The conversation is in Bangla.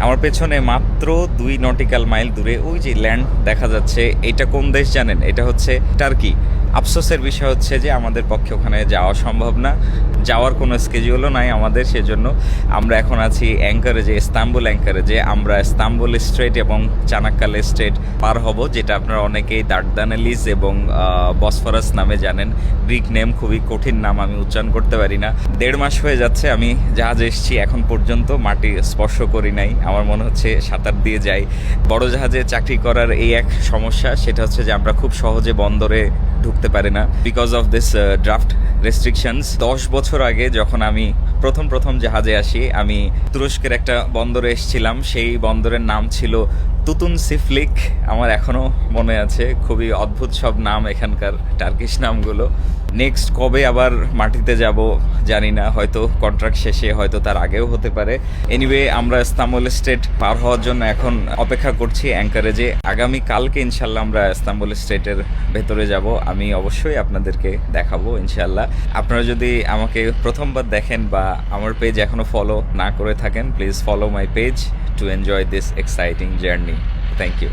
আমার পেছনে মাত্র 2 নটিক্যাল মাইল দূরে ওই যে ল্যান্ড দেখা যাচ্ছে, এটা কোন দেশ জানেন? এটা হচ্ছে টার্কি। আফসোসের বিষয় হচ্ছে যে আমাদের পক্ষে ওখানে যাওয়া সম্ভব না, যাওয়ার কোনো স্কেজিউলও নাই আমাদের। সেজন্য আমরা এখন আছি অ্যাঙ্কারেজে, ইস্তাম্বুল অ্যাঙ্কারেজে। আমরা ইস্তাম্বুল স্ট্রেট এবং চানাক্কালে স্ট্রেট পার হব, যেটা আপনারা অনেকেই দার্দানালিস এবং বসফরাস নামে জানেন। গ্রিক নেম, খুবই কঠিন নাম, আমি উচ্চারণ করতে পারি না। 1.5 মাস হয়ে যাচ্ছে আমি জাহাজে এসেছি, এখন পর্যন্ত মাটি স্পর্শ করি নাই। আমার মনে হচ্ছে সাঁতার দিয়ে যাই। বড় জাহাজে চাকরি করার এই এক সমস্যা, সেটা হচ্ছে যে আমরা খুব সহজে বন্দরে ঢুকতে পারি না because of this draft restrictions. 10 বছর আগে যখন আমি প্রথম জাহাজে আসি, আমি তুরস্কের একটা বন্দরে এসেছিলাম। সেই বন্দরের নাম ছিল তুতুন সিফলিক। আমার এখনও মনে আছে, খুবই অদ্ভুত সব নাম এখানকার টার্কিশ নামগুলো। নেক্সট কবে আবার মাটিতে যাব জানি না, হয়তো কন্ট্রাক্ট শেষে, হয়তো তার আগেও হতে পারে। এনিওয়ে, আমরা ইস্তাম্বুল স্ট্রেট পার হওয়ার জন্য এখন অপেক্ষা করছি অ্যাঙ্কারেজে। আগামী কালকে ইনশাল্লাহ আমরা ইস্তাম্বুল স্ট্রেটের ভেতরে যাব। আমি অবশ্যই আপনাদেরকে দেখাবো ইনশাল্লাহ। আপনারা যদি আমাকে প্রথমবার দেখেন বা আমার পেজ এখনও ফলো না করে থাকেন, please follow my page to enjoy this exciting journey. Thank you.